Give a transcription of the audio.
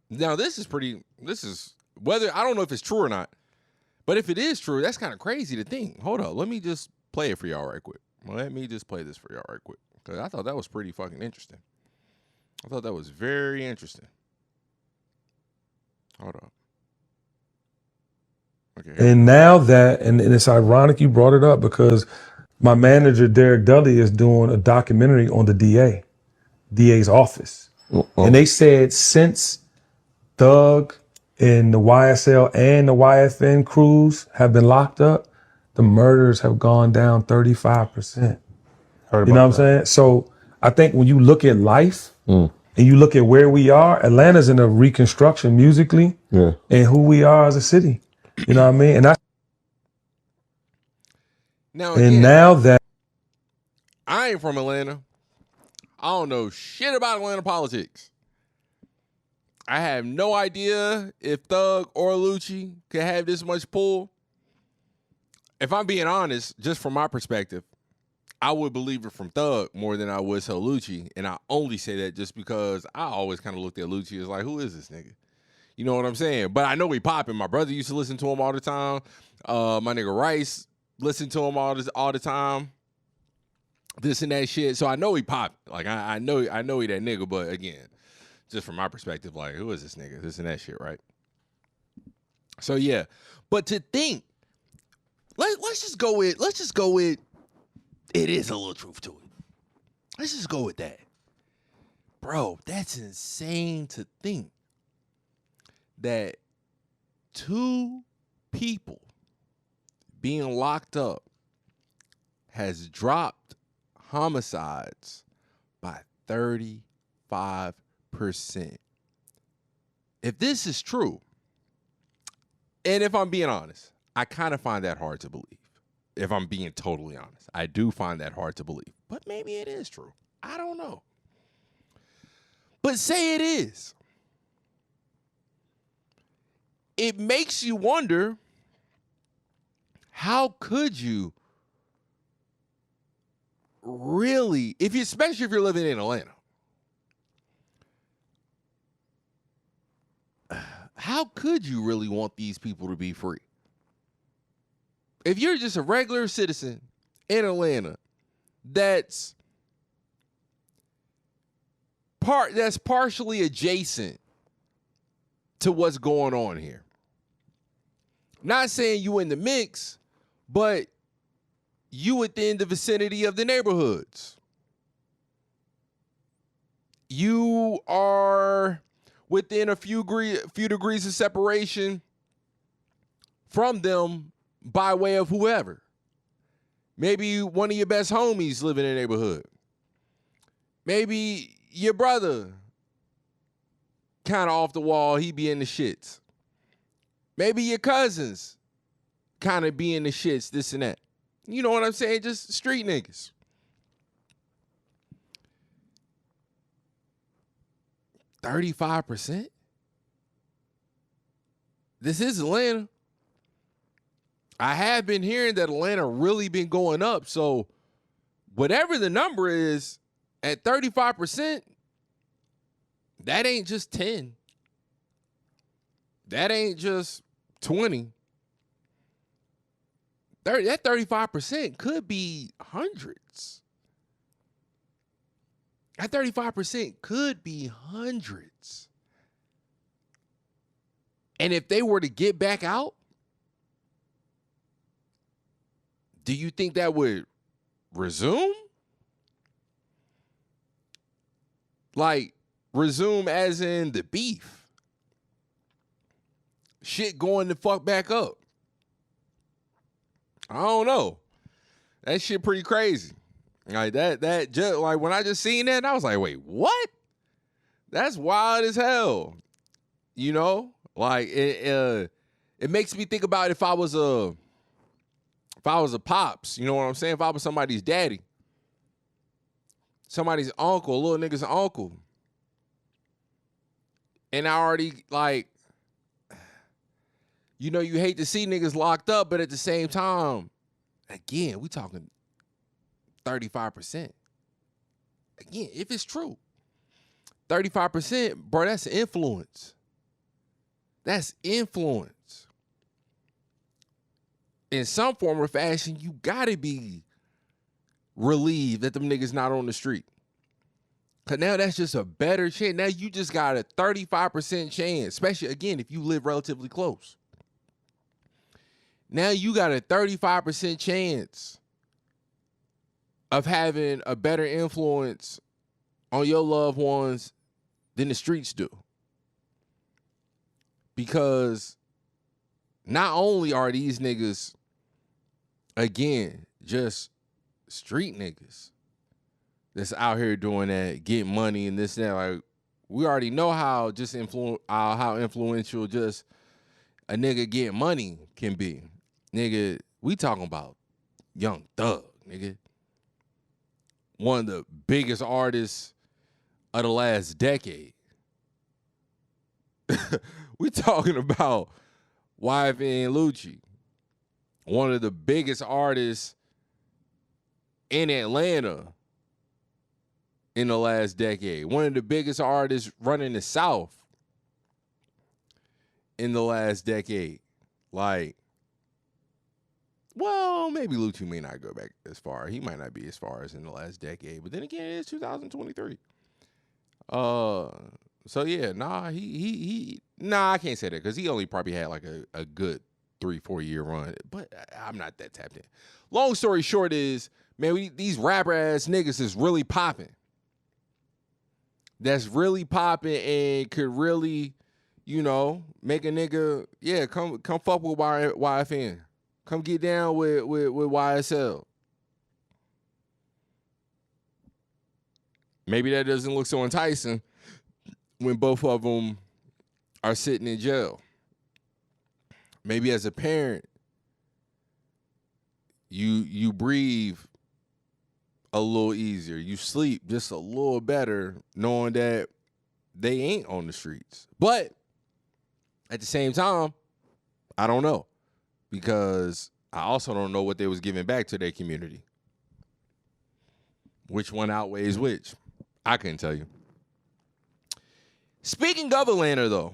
Now this is whether I don't know if it's true or not, but if it is true, that's kind of crazy to think. Hold up, let me just play it for y'all right quick. Let me just play this for y'all right quick because I thought that was pretty fucking interesting. I thought that was very interesting. Hold up. Okay. And now that, and it's ironic you brought it up because my manager, Derek Dudley, is doing a documentary on the DA's office. And they said since Thug and the YSL and the YFN crews have been locked up, the murders have gone down 35%. You know what I'm saying? So I think when you look at life and you look at where we are, Atlanta's in a reconstruction musically and who we are as a city. You know what I mean? And now that I ain't from Atlanta, I don't know shit about Atlanta politics. I have no idea if Thug or Lucci could have this much pull. If I'm being honest, just from my perspective, I would believe it from Thug more than I would so Lucci. And I only say that just because I always kind of looked at Lucci as like, who is this nigga? You know what I'm saying? But I know he popping. My brother used to listen to him all the time. My nigga Rice listened to him all the time. This and that shit. So I know he popping. Like I know he that nigga. But again, just from my perspective, like who is this nigga? This and that shit, right? So yeah. But to think, let's just go with it is a little truth to it. Let's just go with that. Bro, that's insane to think that two people being locked up has dropped homicides by 35%. If this is true, and if I'm being honest, I kind of find that hard to believe. If I'm being totally honest, I do find that hard to believe. But maybe it is true. I don't know. But say it is. It makes you wonder, how could you really, especially if you're living in Atlanta, how could you really want these people to be free? If you're just a regular citizen in Atlanta that's partially adjacent to what's going on here. Not saying you in the mix, but you within the vicinity of the neighborhoods. You are within a few degrees of separation from them by way of whoever. Maybe one of your best homies live in the neighborhood. Maybe your brother kind of off the wall, he be in the shits. Maybe your cousins kind of be in the shits, this and that. You know what I'm saying? Just street niggas. 35%? This is Atlanta. I have been hearing that Atlanta really been going up. So whatever the number is, at 35%, that ain't just 10. That ain't just 20. That 35% could be hundreds. That 35% could be hundreds. And if they were to get back out, do you think that would resume? Like, resume as in the beef. Shit going the fuck back up. I don't know. That shit pretty crazy. Like that just like when I just seen that, I was like, wait, what? That's wild as hell. You know? Like it makes me think about if I was a pops, you know what I'm saying? If I was somebody's daddy, somebody's uncle, a little nigga's uncle. And I already, like, you know, you hate to see niggas locked up, but at the same time, again, we talking 35%. Again, if it's true, 35%, bro, that's influence. That's influence. In some form or fashion, you gotta be relieved that them niggas not on the street. Cause now that's just a better chance. Now you just got a 35% chance, especially again if you live relatively close. Now you got a 35% chance of having a better influence on your loved ones than the streets do. Because not only are these niggas, again, just street niggas that's out here doing that, getting money and this and that. Like, we already know how just how influential just a nigga getting money can be. Nigga, we talking about Young Thug, nigga. One of the biggest artists of the last decade. We talking about YFN Lucci, one of the biggest artists in Atlanta in the last decade. One of the biggest artists running the South in the last decade. Like, well, maybe Lucci may not go back as far. He might not be as far as in the last decade. But then again, it is 2023. So yeah, I can't say that because he only probably had like a good 3-4 year run. But I'm not that tapped in. Long story short is, man, these rapper ass niggas is really popping. That's really popping and could really, you know, make a nigga, yeah, come fuck with YFN. Come get down with YSL. Maybe that doesn't look so enticing when both of them are sitting in jail. Maybe as a parent, you breathe a little easier. You sleep just a little better knowing that they ain't on the streets. But at the same time, I don't know. Because I also don't know what they was giving back to their community. Which one outweighs which? I couldn't tell you. Speaking of Atlanta, though,